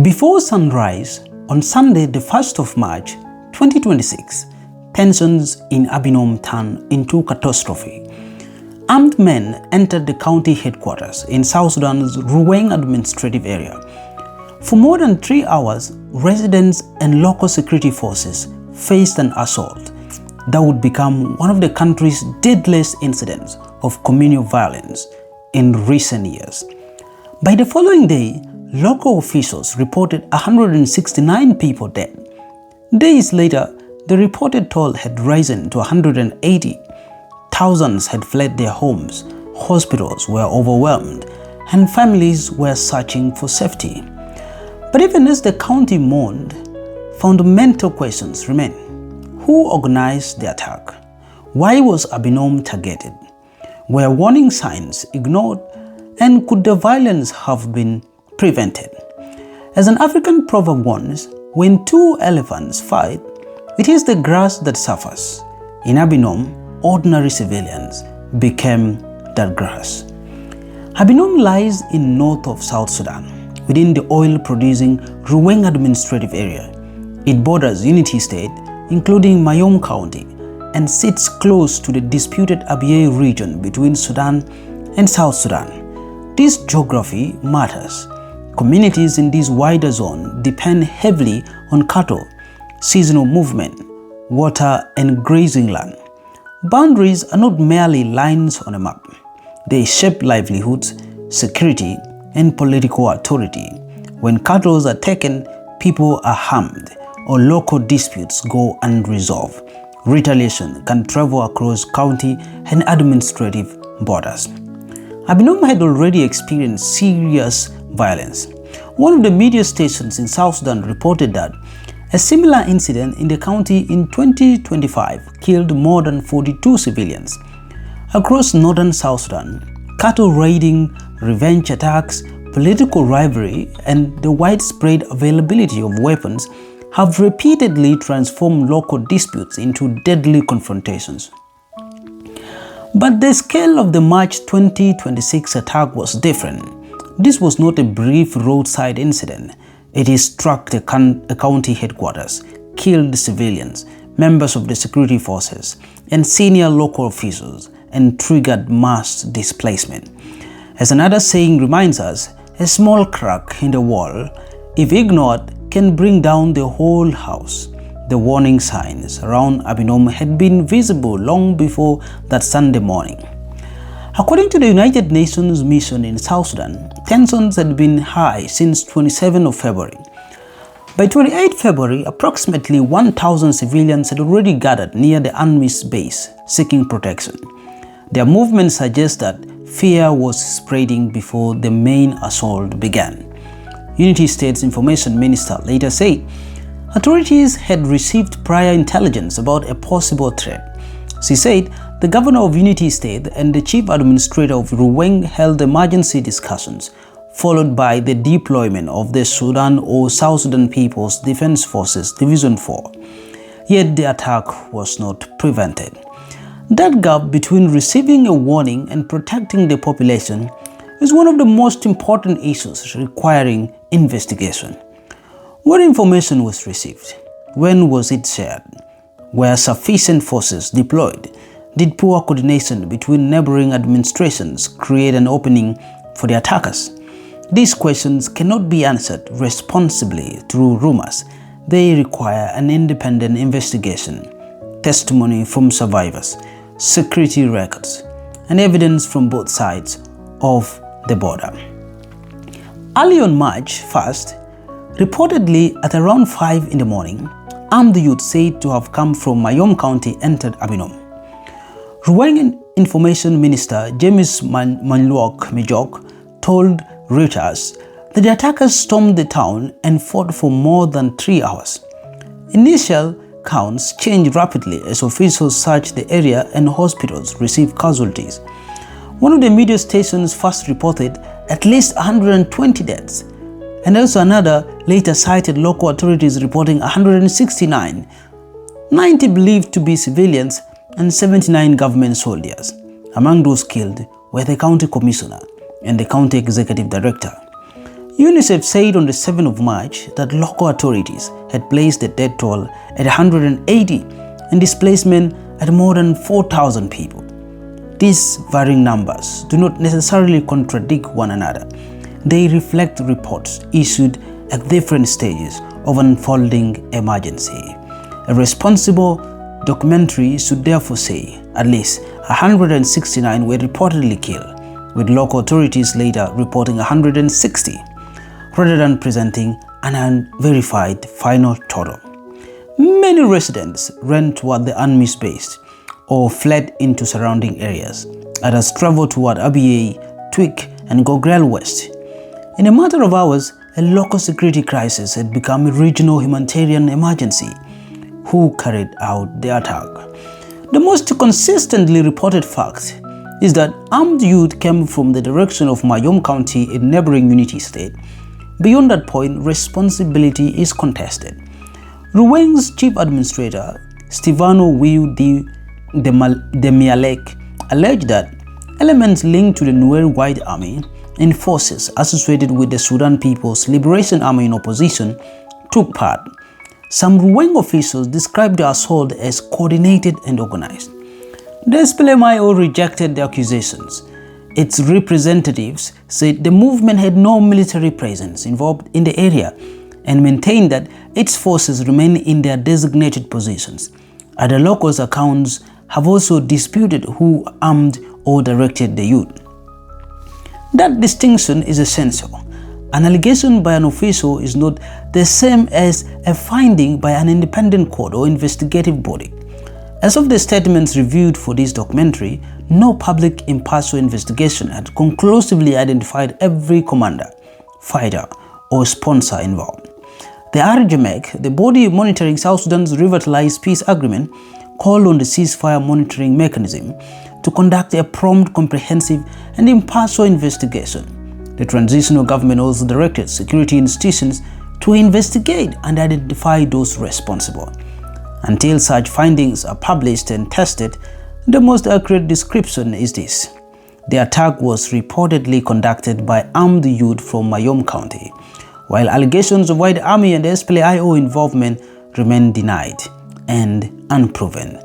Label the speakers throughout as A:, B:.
A: Before sunrise on Sunday, the 1st of March 2026, tensions in Abiemnom turned into catastrophe. Armed men entered the county headquarters in South Sudan's Ruweng administrative area. For more than 3 hours, residents and local security forces faced an assault that would become one of the country's deadliest incidents of communal violence in recent years. By the following day, local officials reported 169 people dead. Days later, the reported toll had risen to 180. Thousands had fled their homes, hospitals were overwhelmed, and families were searching for safety. But even as the county mourned, fundamental questions remain. Who organized the attack? Why was Abiemnom targeted? Were warning signs ignored? And could the violence have been prevented? As an African proverb warns, when two elephants fight, it is the grass that suffers. In Abiemnom, ordinary civilians became that grass. Abiemnom lies in north of South Sudan, within the oil-producing Ruweng administrative area. It borders Unity State, including Mayom County, and sits close to the disputed Abyei region between Sudan and South Sudan. This geography matters. Communities in this wider zone depend heavily on cattle, seasonal movement, water, and grazing land. Boundaries are not merely lines on a map. They shape livelihoods, security, and political authority. When cattle are taken, people are harmed, or local disputes go unresolved. Retaliation can travel across county and administrative borders. Abiemnom had already experienced serious violence. One of the media stations in South Sudan reported that a similar incident in the county in 2025 killed more than 42 civilians. Across northern South Sudan, cattle raiding, revenge attacks, political rivalry, and the widespread availability of weapons have repeatedly transformed local disputes into deadly confrontations. But the scale of the March 2026 attack was different. This was not a brief roadside incident. It struck the county headquarters, killed civilians, members of the security forces, and senior local officials, and triggered mass displacement. As another saying reminds us, a small crack in the wall, if ignored, can bring down the whole house. The warning signs around Abiemnom had been visible long before that Sunday morning. According to the United Nations mission in South Sudan, tensions had been high since 27 of February. By 28 February, approximately 1,000 civilians had already gathered near the UNMISS base, seeking protection. Their movement suggests that fear was spreading before the main assault began. Unity State's information minister later said authorities had received prior intelligence about a possible threat. She said the governor of Unity State and the chief administrator of Ruweng held emergency discussions, followed by the deployment of the Sudan or South Sudan People's Defense Forces Division 4. Yet the attack was not prevented. That gap between receiving a warning and protecting the population is one of the most important issues requiring investigation. What information was received? When was it shared? Were sufficient forces deployed? Did poor coordination between neighboring administrations create an opening for the attackers? These questions cannot be answered responsibly through rumors. They require an independent investigation, testimony from survivors, security records, and evidence from both sides of the border. Early on March 1st, reportedly at around 5 in the morning, armed youth said to have come from Mayom County entered Abiemnom. Ruweng Information Minister James Manluok Mijok told Reuters that the attackers stormed the town and fought for more than 3 hours. Initial counts changed rapidly as officials searched the area and hospitals received casualties. One of the media stations first reported at least 120 deaths, and also another later cited local authorities reporting 169, 90 believed to be civilians, and 79 government soldiers. Among those killed were the county commissioner and the county executive director. UNICEF said on the 7th of March that local authorities had placed the death toll at 180 and displacement at more than 4,000 people. These varying numbers do not necessarily contradict one another. They reflect reports issued at different stages of unfolding emergency. A responsible documentary should therefore say at least 169 were reportedly killed, with local authorities later reporting 160, rather than presenting an unverified final total. Many residents ran toward the enemy's base or fled into surrounding areas. Others traveled toward Abiy, Twik, and Gogrel West. In a matter of hours, a local security crisis had become a regional humanitarian emergency. Who carried out the attack? The most consistently reported fact is that armed youth came from the direction of Mayom County in neighboring Unity State. Beyond that point, responsibility is contested. Ruweng's chief administrator, Stefano Will de Mialek, alleged that elements linked to the Nuer White Army and forces associated with the Sudan People's Liberation Army in opposition took part. Some Ruweng officials described the assault as coordinated and organized. The SPLM-IO rejected the accusations. Its representatives said the movement had no military presence involved in the area and maintained that its forces remained in their designated positions. Other locals' accounts have also disputed who armed or directed the youth. That distinction is essential. An allegation by an official is not the same as a finding by an independent court or investigative body. As of the statements reviewed for this documentary, no public impartial investigation had conclusively identified every commander, fighter, or sponsor involved. The RGMEC, the body monitoring South Sudan's revitalized peace agreement, called on the ceasefire monitoring mechanism to conduct a prompt, comprehensive, and impartial investigation. The transitional government also directed security institutions to investigate and identify those responsible. Until such findings are published and tested, the most accurate description is this: the attack was reportedly conducted by armed youth from Mayom County, while allegations of White Army and SPLA-IO involvement remain denied and unproven.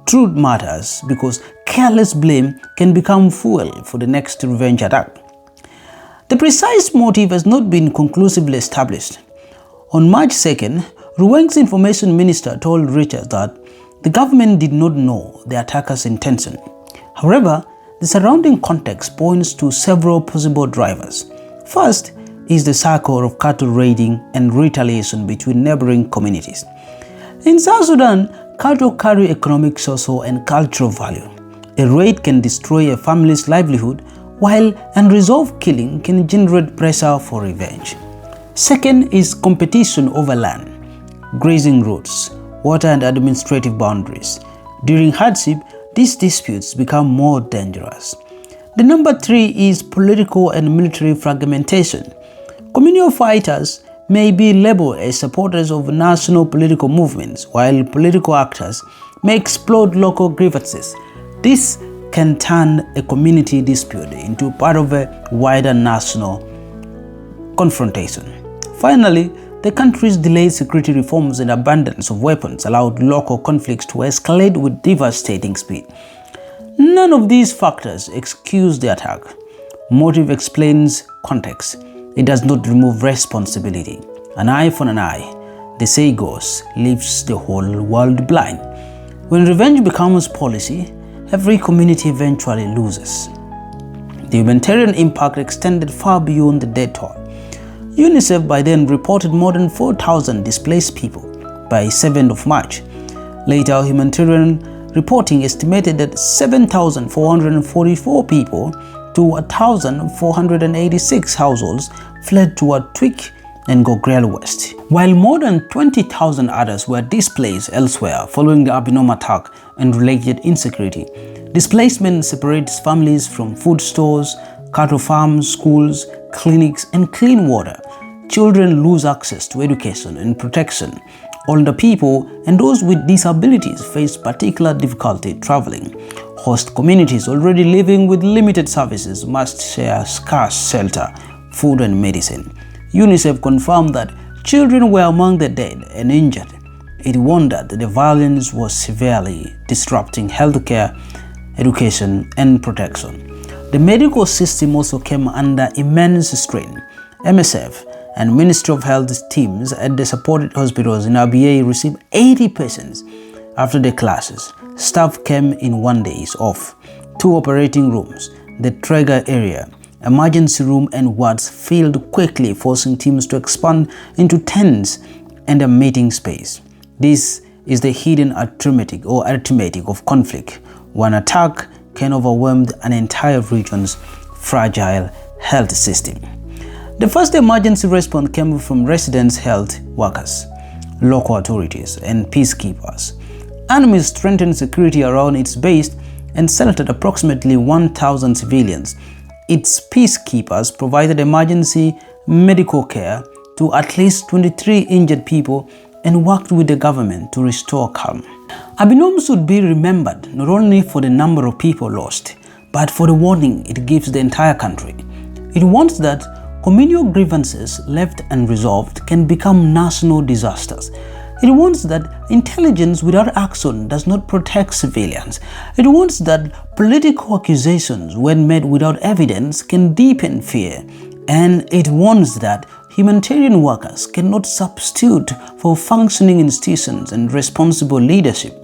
A: Truth matters because careless blame can become fuel for the next revenge attack. The precise motive has not been conclusively established. On March 2nd, Ruweng's information minister told Richards that the government did not know the attacker's intention. However, the surrounding context points to several possible drivers. First is the cycle of cattle raiding and retaliation between neighboring communities. In South Sudan, cattle carry economic, social, and cultural value. A raid can destroy a family's livelihood, while unresolved killing can generate pressure for revenge. Second is competition over land, grazing routes, water, and administrative boundaries. During hardship, these disputes become more dangerous. The number 3 is political and military fragmentation. Communal fighters may be labeled as supporters of national political movements, while political actors may exploit local grievances. This can turn a community dispute into part of a wider national confrontation. Finally, the country's delayed security reforms and abundance of weapons allowed local conflicts to escalate with devastating speed. None of these factors excuse the attack. Motive explains context. It does not remove responsibility. An eye for an eye, the say goes, leaves the whole world blind. When revenge becomes policy, every community eventually loses. The humanitarian impact extended far beyond the death toll. UNICEF by then reported more than 4,000 displaced people by 7th of March. Later, humanitarian reporting estimated that 7,444 people to 1,486 households fled toward Twik and Gogrel West, while more than 20,000 others were displaced elsewhere following the Abiemnom attack and related insecurity. Displacement separates families from food stores, cattle farms, schools, clinics, and clean water. Children lose access to education and protection. Older people and those with disabilities face particular difficulty traveling. Host communities already living with limited services must share scarce shelter, food, and medicine. UNICEF confirmed that children were among the dead and injured. It warned that the violence was severely disrupting healthcare, education, and protection. The medical system also came under immense strain. MSF and Ministry of Health teams at the supported hospitals in RAA received 80 patients after the clashes. Staff came in 1 day off. 2 operating rooms, the trigger area, emergency room and wards filled quickly, forcing teams to expand into tents and a meeting space. This is the hidden arithmetic of conflict. One attack can overwhelm an entire region's fragile health system. The first emergency response came from residents, health workers, local authorities, and peacekeepers. Army strengthened security around its base and selected approximately 1,000 civilians. Its peacekeepers provided emergency medical care to at least 23 injured people and worked with the government to restore calm. Abiemnom should be remembered not only for the number of people lost, but for the warning it gives the entire country. It warns that communal grievances left unresolved can become national disasters. It warns that intelligence without action does not protect civilians. It warns that political accusations, when made without evidence, can deepen fear. And it warns that humanitarian workers cannot substitute for functioning institutions and responsible leadership.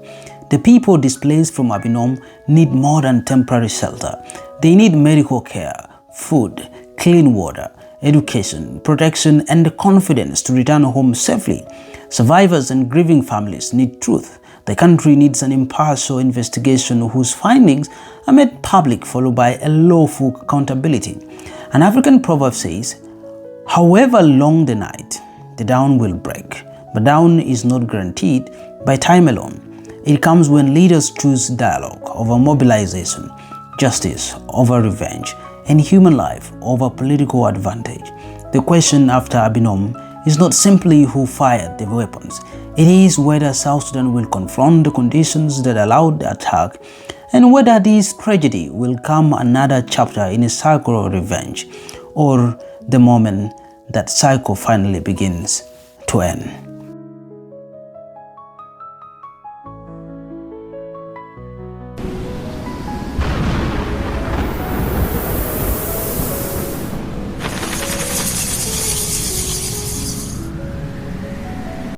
A: The people displaced from Abiemnom need more than temporary shelter. They need medical care, food, clean water, education, protection, and the confidence to return home safely. Survivors and grieving families need truth. The country needs an impartial investigation whose findings are made public, followed by a lawful accountability. An African proverb says, "However long the night, the dawn will break." But dawn is not guaranteed by time alone. It comes when leaders choose dialogue over mobilization, justice over revenge, and human life over political advantage. The question after Abiemnom is not simply who fired the weapons. It is whether South Sudan will confront the conditions that allowed the attack, and whether this tragedy will come another chapter in a cycle of revenge, or the moment that cycle finally begins to end.